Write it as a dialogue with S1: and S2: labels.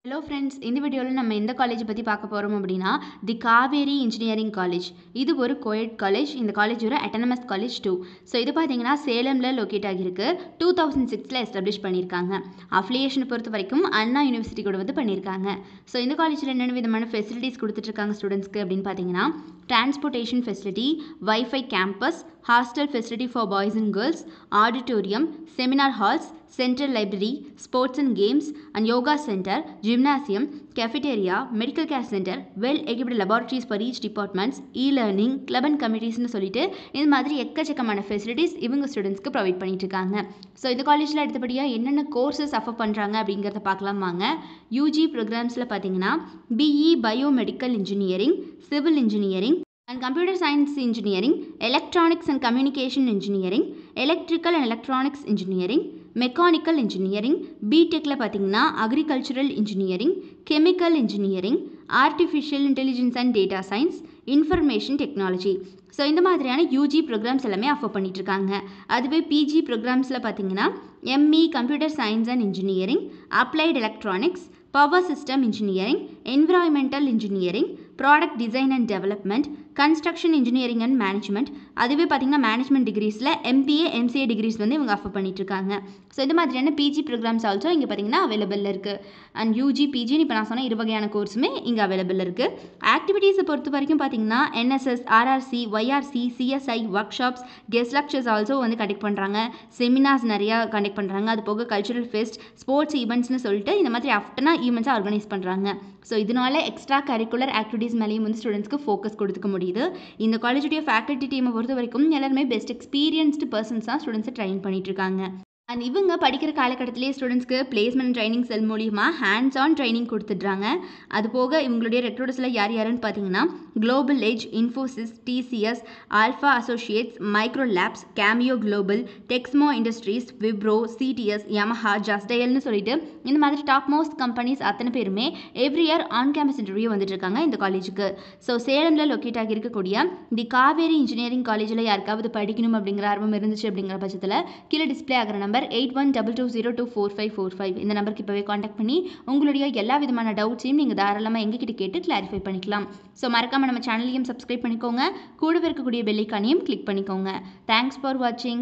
S1: Hello friends, இந்த வீடியோவில் நம்ம எந்த காலேஜ் பற்றி பார்க்க போகிறோம் அப்படின்னா தி காவேரி இன்ஜினியரிங் காலேஜ். இது ஒரு கோயட் காலேஜ். இந்த காலேஜ் ஒரு அட்டானமஸ் காலேஜ் டூ. ஸோ இது பார்த்தீங்கன்னா சேலமில் லொக்கேட் ஆகியிருக்கு. 2006 எஸ்டாப்ளிஷ் பண்ணியிருக்காங்க. அஃபிலியேஷனை பொறுத்த வரைக்கும் அண்ணா யூனிவர்சிட்டி கூட வந்து பண்ணியிருக்காங்க. ஸோ இந்த காலேஜில் என்னென்ன விதமான ஃபெசிலிட்டிஸ் கொடுத்துட்ருக்காங்க ஸ்டூடெண்ட்ஸ்க்கு அப்படின்னு பார்த்தீங்கன்னா transportation facility, wifi campus, hostel facility for boys and girls, auditorium, seminar halls, central library, sports and games and yoga centre, gymnasium, cafeteria, medical care center, well equipped laboratories for each departments, e-learning, club and committeesனு சொல்லிட்டு இந்த மாதிரி எக்கச்சக்கமான facilities இவங்க ஸ்டூடெண்ட்ஸ்க்கு provide பண்ணிட்டு இருக்காங்க. So இந்த காலேஜில் அடுத்தபடியாக என்னென்ன கோர்சஸ் ஆஃபர் பண்ணுறாங்க அப்படிங்கிறத பார்க்கலாம் வாங்க. யூஜி ப்ரோக்ராம்ஸில் பார்த்தீங்கன்னா BE biomedical engineering, civil engineering and computer science engineering, electronics and communication engineering, electrical and electronics engineering, mechanical engineering, பிடெக்கில் பார்த்தீங்கன்னா agricultural engineering, chemical engineering, artificial intelligence and data science, information technology. So இந்த மாதிரியான UG programs எல்லாமே offer பண்ணிகிட்ருக்காங்க. அதுவே PG ப்ரோக்ராம்ஸில் பார்த்தீங்கன்னா ME computer science and engineering, applied electronics, power system engineering, environmental engineering, product design and development, construction engineering and management. அதுவே பார்த்தீங்கன்னா management டிகிரிஸில் எம்பிஏ எம்சிஏ டிகிரிஸ் வந்து இவங்க ஆஃபர் பண்ணிட்டுருக்காங்க. ஸோ இந்த மாதிரியான பிஜி ப்ரோக்ராம்ஸ் ஆல்சோ இங்கே பார்த்தீங்கன்னா அவைலபிள் இருக்குது. அண்ட் யூஜி பிஜின்னு இப்போ நான் சொன்ன இரு வகையான கோர்ஸுமே இங்கே அவைலபிள் இருக்குது. ஆக்டிவிட்டீஸை பொறுத்த வரைக்கும் பார்த்தீங்கன்னா NSS, RRC, YRC, CSI, workshops, guest lectures also வந்து கண்டக்ட் பண்ணுறாங்க. செமினார்ஸ் நிறையா கண்டக்ட் பண்ணுறாங்க. அது போக கல்ச்சுரல் ஃபெஸ்ட், ஸ்போர்ட்ஸ் ஈவெண்ட்ஸ்னு சொல்லிட்டு இந்த மாதிரி ஆஃப்டர்னாக ஈவெண்ட்ஸை ஆர்கனைஸ் பண்ணுறாங்க. ஸோ இதனால எக்ஸ்ட்ரா கரிக்குலர் ஆக்டிவிட்டீஸ் மேலேயும் வந்து ஸ்டூடெண்ட்ஸ்க்கு ஃபோக்கஸ் கொடுத்துக்க முடியுது. இந்த காலேஜுடைய ஃபேக்கல்ட்டி டீமை பொறுத்த வரைக்கும் எல்லாருமே பெஸ்ட் எக்ஸ்பீரியன்ஸ்டு பர்சன்ஸ் தான் ஸ்டூடெண்ட்ஸை ட்ரெயின் பண்ணிட்டு இருக்காங்க. அண்ட் இவங்க படிக்கிற காலகட்டத்திலே ஸ்டூடெண்ட்ஸ்க்கு பிளேஸ்மெண்ட் ட்ரைனிங் செல் மூலியமாக ஹேண்ட்ஸ் ஆன் ட்ரைனிங் கொடுத்துட்றாங்க. அது போக இவங்களுடைய ரெக்ரூட்டர்ஸில் யார் யாருன்னு பார்த்தீங்கன்னா Global Edge, Infosys, TCS, Alpha Associates, Micro Labs, Cameo Global, Texmo Industries, Wipro, CTS, Yamaha, ஜஸ்டயல்னு சொல்லிட்டு இந்த மாதிரி டாப் மோஸ்ட் கம்பெனிஸ் அத்தனை பேருமே every year on campus interview வந்துட்டு இருக்காங்க இந்த காலேஜுக்கு. ஸோ சேலமில் லொக்கேட் ஆகி இருக்கக்கூடிய தி காவேரி இன்ஜினியரிங் காலேஜில் யாருக்காவது படிக்கணும் அப்படிங்கிற ஆர்வம் இருந்துச்சு அப்படிங்கிற பட்சத்தில் கீழே டிஸ்பிளே ஆகிற நம்பர் 8122024545 இந்த நம்பருக்கு இப்போவே காண்டாக்ட் பண்ணி உங்களுடைய எல்லா விதமான டவுட்ஸையும் நீங்கள் தாராளமாக எங்ககிட்ட கேட்டு கிளாரிஃபை பண்ணிக்கலாம். ஸோ மறக்காமல் நம்ம சேனலையும் சப்ஸ்கிரைப் பண்ணிக்கோங்க. கூடவே இருக்கக்கூடிய பெல் ஐகானையும் கிளிக் பண்ணிக்கோங்க. தேங்க்ஸ் ஃபார் வாட்சிங்.